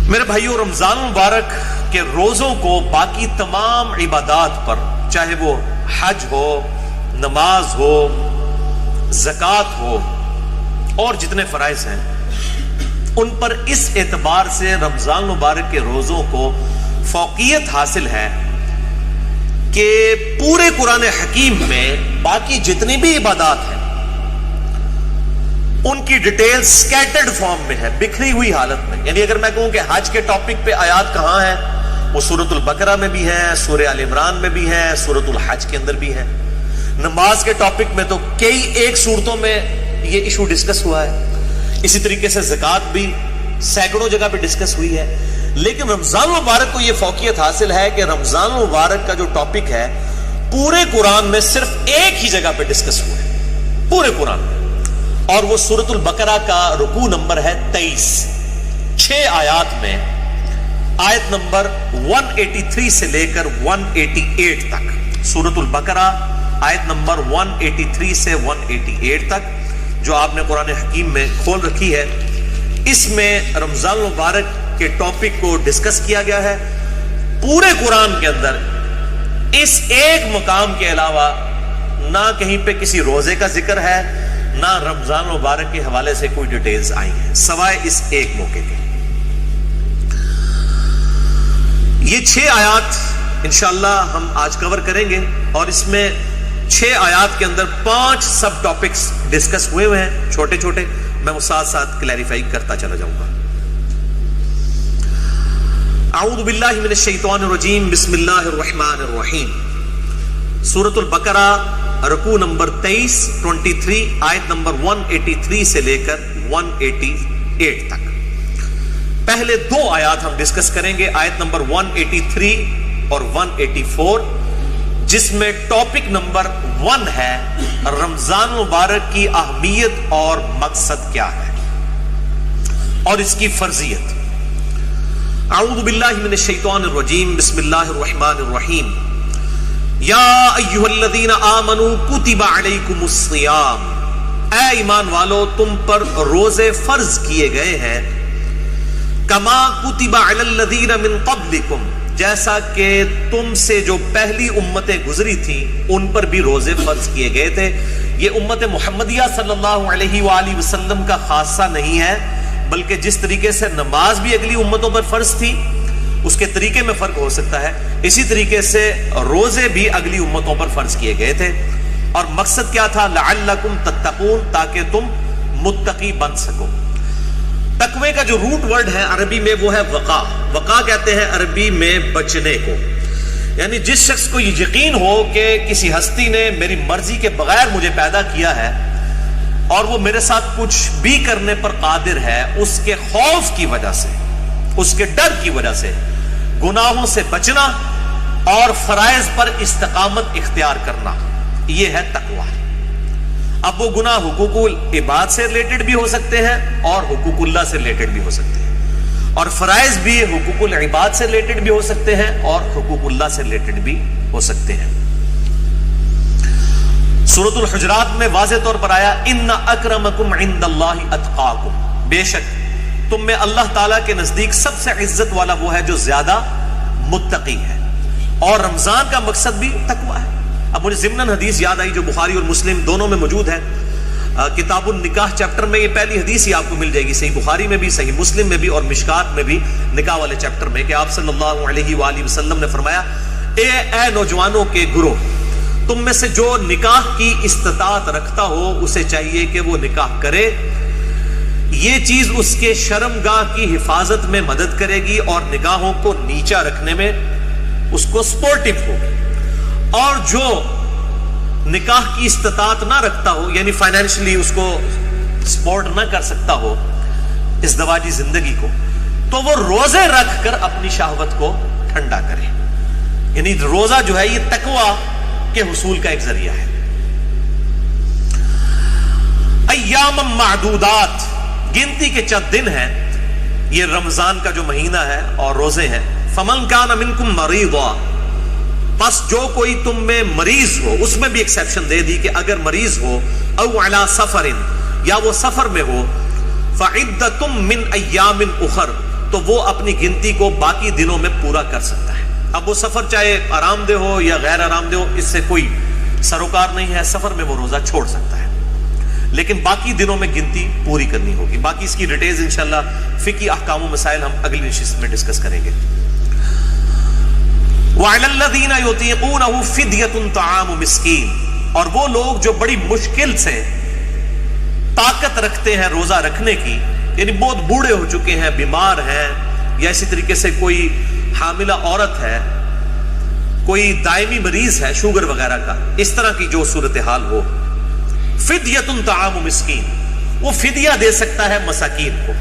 میرے بھائیوں، رمضان مبارک کے روزوں کو باقی تمام عبادات پر، چاہے وہ حج ہو، نماز ہو، زکوٰۃ ہو اور جتنے فرائض ہیں، ان پر اس اعتبار سے رمضان مبارک کے روزوں کو فوقیت حاصل ہے کہ پورے قرآن حکیم میں باقی جتنی بھی عبادات ہیں ان کی ڈیٹیل سکیٹرڈ فارم میں ہے، بکھری ہوئی حالت میں. یعنی اگر میں کہوں کہ حج کے ٹاپک پہ آیات کہاں ہیں، وہ سورۃ البقرہ میں بھی ہیں، سورہ آل عمران میں بھی ہیں، سورۃ الحج کے اندر بھی ہیں. نماز کے ٹاپک میں تو کئی ایک صورتوں میں یہ ایشو ڈسکس ہوا ہے. اسی طریقے سے زکوٰۃ بھی سینکڑوں جگہ پہ ڈسکس ہوئی ہے. لیکن رمضان مبارک کو یہ فوقیت حاصل ہے کہ رمضان مبارک کا جو ٹاپک ہے پورے قرآن میں صرف ایک ہی جگہ پہ ڈسکس ہوا ہے پورے قرآن میں، اور وہ سورۃ البقرہ کا رکوع نمبر ہے 23. 6 آیات میں آیت نمبر 183 سے لے کر 188 تک. سورۃ البقرہ آیت نمبر 183 سے 188 تک جو آپ نے قرآن حکیم میں کھول رکھی ہے، اس میں رمضان مبارک کے ٹاپک کو ڈسکس کیا گیا ہے. پورے قرآن کے اندر اس ایک مقام کے علاوہ نہ کہیں پہ کسی روزے کا ذکر ہے، نہ رمضان مبارک کے حوالے سے کوئی ڈیٹیلز آئی ہیں سوائے اس ایک موقع کے. یہ 6 آیات انشاءاللہ ہم آج کور کریں گے، اور اس میں 6 آیات کے اندر 5 سب ٹاپکس ڈسکس ہوئے ہیں چھوٹے چھوٹے. میں وہ ساتھ ساتھ کلیریفائی کرتا چلا جاؤں گا. اعوذ باللہ من الشیطان الرجیم، بسم اللہ الرحمن الرحیم. سورۃ البقرہ رکوع نمبر 23 آیت نمبر 183 سے لے کر 188 تک. پہلے 2 آیات ہم ڈسکس کریں گے، آیت نمبر 183 اور 184، جس میں ٹاپک نمبر 1 ہے رمضان مبارک کی اہمیت اور مقصد کیا ہے اور اس کی فرضیت. اعوذ باللہ من الشیطان الرجیم، بسم اللہ الرحمن الرحیم. یا ایھا الذین آمنوا کتب علیکم الصیام، اے ایمان والو تم پر روزے فرض کیے گئے ہیں. کما کتب علی الذین من قبلکم، جیسا کہ تم سے جو پہلی امتیں گزری تھیں ان پر بھی روزے فرض کیے گئے تھے. یہ امت محمدیہ صلی اللہ علیہ وآلہ وسلم کا خاصہ نہیں ہے، بلکہ جس طریقے سے نماز بھی اگلی امتوں پر فرض تھی اس کے طریقے میں فرق ہو سکتا ہے، اسی طریقے سے روزے بھی اگلی امتوں پر فرض کیے گئے تھے. اور مقصد کیا تھا؟ لعلکم تتقون، تاکہ تم متقی بن سکو. تقوی کا جو روٹ ورڈ ہے عربی میں وہ ہے وقا. وقا کہتے ہیں عربی میں بچنے کو. یعنی جس شخص کو یہ یقین ہو کہ کسی ہستی نے میری مرضی کے بغیر مجھے پیدا کیا ہے اور وہ میرے ساتھ کچھ بھی کرنے پر قادر ہے، اس کے خوف کی وجہ سے، اس کے ڈر کی وجہ سے گناہوں سے بچنا اور فرائض پر استقامت اختیار کرنا، یہ ہے تقوی. اب وہ گناہ حقوق العباد سے ریلیٹڈ بھی ہو سکتے ہیں اور حقوق اللہ سے ریلیٹڈ بھی ہو سکتے ہیں، اور فرائض بھی حقوق العباد سے ریلیٹڈ بھی ہو سکتے ہیں اور حقوق اللہ سے ریلیٹڈ بھی ہو سکتے ہیں. سورۃ الحجرات میں واضح طور پر آیا ان اکرمکم عند اللہ اتقاکم، بے شک تم میں اللہ تعالیٰ کے نزدیک سب سے عزت والا وہ ہے جو زیادہ متقی ہے. اور رمضان کا مقصد بھی تقوی ہے. اب مجھے ضمناً حدیث یاد آئی جو بخاری اور مسلم دونوں میں موجود ہے. کتاب النکاح چیپٹر میں یہ پہلی حدیث ہی آپ کو مل جائے گی، صحیح بخاری میں بھی، صحیح مسلم میں بھی اور مشکات میں بھی، نکاح والے چیپٹر میں، کہ آپ صلی اللہ علیہ وآلہ وسلم نے فرمایا اے نوجوانوں کے گروہ، تم میں سے جو نکاح کی استطاعت رکھتا ہو اسے چاہیے کہ وہ نکاح کرے. یہ چیز اس کے شرمگاہ کی حفاظت میں مدد کرے گی اور نگاہوں کو نیچا رکھنے میں اس کو سپورٹیو ہوگی. اور جو نکاح کی استطاعت نہ رکھتا ہو، یعنی فائنینشلی اس کو سپورٹ نہ کر سکتا ہو ازدواجی زندگی کو، تو وہ روزے رکھ کر اپنی شہوت کو ٹھنڈا کرے. یعنی روزہ جو ہے یہ تقوی کے حصول کا ایک ذریعہ ہے. ایام معدودات، گنتی کے چند دن ہیں، یہ رمضان کا جو مہینہ ہے اور روزے ہیں. فمن کان منکم مریضا، پس جو کوئی تم میں مریض ہو، اس میں بھی ایکسیپشن دے دی کہ اگر مریض ہو، او علی سفر، یا وہ سفر میں ہو، فعدۃ من ایام اخر، تو وہ اپنی گنتی کو باقی دنوں میں پورا کر سکتا ہے. اب وہ سفر چاہے آرام دہ ہو یا غیر آرام دہ ہو، اس سے کوئی سروکار نہیں ہے، سفر میں وہ روزہ چھوڑ سکتا ہے، لیکن باقی دنوں میں گنتی پوری کرنی ہوگی. باقی اس کی ڈیٹیلز انشاءاللہ فقہی احکام و مسائل ہم اگلی نشست میں ڈسکس کریں گے. وَعَلَى الَّذِينَ يُطِيقُونَهُ فِدْيَةٌ طَعَامُ مِسْكِينٍ، اور وہ لوگ جو بڑی مشکل سے طاقت رکھتے ہیں روزہ رکھنے کی، یعنی بہت بوڑھے ہو چکے ہیں، بیمار ہیں، یا اسی طریقے سے کوئی حاملہ عورت ہے، کوئی دائمی مریض ہے شوگر وغیرہ کا، اس طرح کی جو صورتحال ہو، فدیۃ طعام مسکین، وہ فدیہ دے سکتا ہے مساکین کو.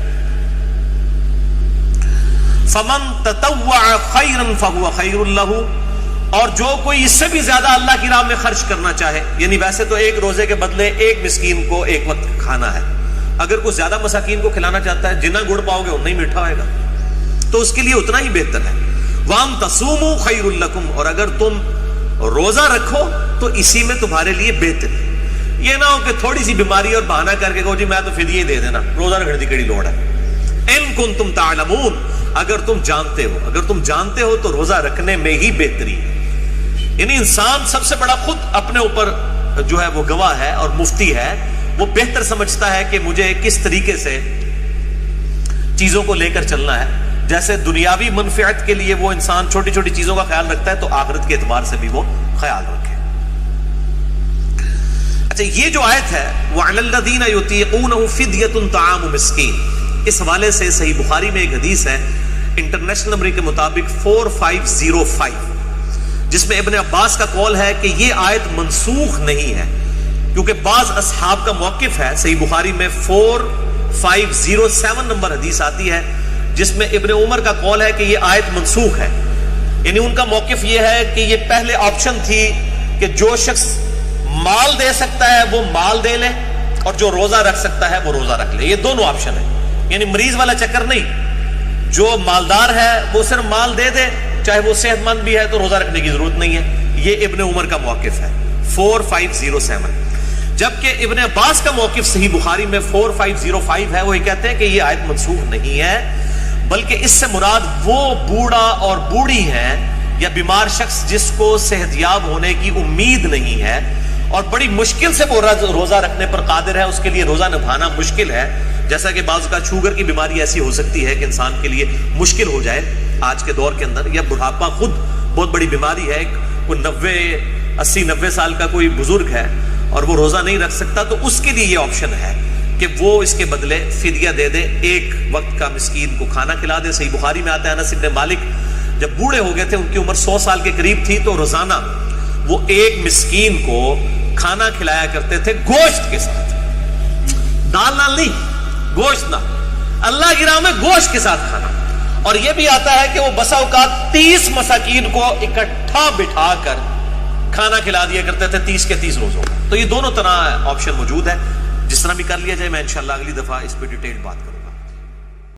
فمن تطوع خیرا فهو خیر له، اور جو کوئی اس سے بھی زیادہ اللہ کی راہ میں خرچ کرنا چاہے، یعنی ویسے تو ایک روزے کے بدلے ایک مسکین کو ایک وقت کھانا ہے، اگر کوئی زیادہ مساکین کو کھلانا چاہتا ہے، جتنا گڑ پاؤ گے اتنا ہی میٹھا ہوئے گا، تو اس کے لیے اتنا ہی بہتر ہے. وَأَن تَصُومُوا خَيْرٌ لَكُمْ، اور اگر تم روزہ رکھو تو اسی میں تمہارے لیے بہتر ہے. یہ نہ ہو کہ تھوڑی سی بیماری اور بہانہ کر کے کہو جی میں تو فدیہ ہی دے دینا، روزہ رکھنے کی کڑی لوڑ ہے. اِن كُنتُمْ تَعْلَمُونَ، اگر تم جانتے ہو تو روزہ رکھنے میں ہی بہتری ہے. یعنی انسان سب سے بڑا خود اپنے اوپر جو ہے وہ گواہ ہے اور مفتی ہے، وہ بہتر سمجھتا ہے کہ مجھے کس طریقے سے چیزوں کو لے کر چلنا ہے. جیسے دنیاوی منفعت کے لیے وہ انسان چھوٹی چھوٹی چیزوں کا خیال رکھتا ہے، تو آخرت کے اعتبار سے بھی وہ خیال رکھے. اچھا، یہ جو آیت ہے وَعَلَى الَّذِينَ يُطِيقُونَهُ فِدْيَةٌ طَعَامُ مِسْكِينٍ، اس حوالے سے صحیح بخاری میں ایک حدیث ہے انٹرنیشنل نمبر کے مطابق 4505، جس میں ابن عباس کا قول ہے کہ یہ آیت منسوخ نہیں ہے، کیونکہ بعض اصحاب کا موقف ہے. صحیح بخاری میں 4507 نمبر حدیث آتی ہے جس میں ابن عمر کا قول ہے کہ یہ آیت منسوخ ہے. یعنی ان کا موقف یہ ہے کہ یہ پہلے آپشن تھی کہ جو شخص مال دے سکتا ہے وہ مال دے لے، اور جو روزہ رکھ سکتا ہے وہ روزہ رکھ لے. یہ دونوں آپشن ہیں، یعنی مریض والا چکر نہیں. جو مالدار ہے وہ صرف مال دے دے، چاہے وہ صحت مند بھی ہے تو روزہ رکھنے کی ضرورت نہیں ہے. یہ ابن عمر کا موقف ہے 4507. جبکہ ابن عباس کا موقف صحیح بخاری میں 4505 ہے، وہ یہ کہتے ہیں کہ یہ آیت منسوخ نہیں ہے، بلکہ اس سے مراد وہ بوڑھا اور بوڑھی ہے یا بیمار شخص جس کو صحت یاب ہونے کی امید نہیں ہے اور بڑی مشکل سے وہ روزہ رکھنے پر قادر ہے، اس کے لیے روزہ نبھانا مشکل ہے. جیسا کہ بعض کا شوگر کی بیماری ایسی ہو سکتی ہے کہ انسان کے لیے مشکل ہو جائے آج کے دور کے اندر، یا بڑھاپا خود بہت بڑی بیماری ہے، کوئی 80-90 سال کا کوئی بزرگ ہے اور وہ روزہ نہیں رکھ سکتا، تو اس کے لیے یہ آپشن ہے کہ وہ اس کے بدلے فدیہ دے دے، ایک وقت کا مسکین کو کھانا کھلا دے. صحیح بخاری میں آتا ہے انس بن مالک جب بوڑھے ہو گئے تھے، ان کی عمر 100 سال کے قریب تھی، تو روزانہ وہ ایک مسکین کو کھانا کھلایا کرتے تھے گوشت کے ساتھ، دال نال نہیں، گوشت نہ، اللہ کی راہ میں گوشت کے ساتھ کھانا. اور یہ بھی آتا ہے کہ وہ بسا اوقات 30 مساکین کو اکٹھا بٹھا کر کھانا کھلا دیا کرتے تھے 30 کے 30 روزوں کا. تو یہ دونوں طرح آپشن موجود ہے، جس طرح بھی کر لیا جائے. میں انشاءاللہ اگلی دفعہ اس پہ ڈیٹیل بات کروں.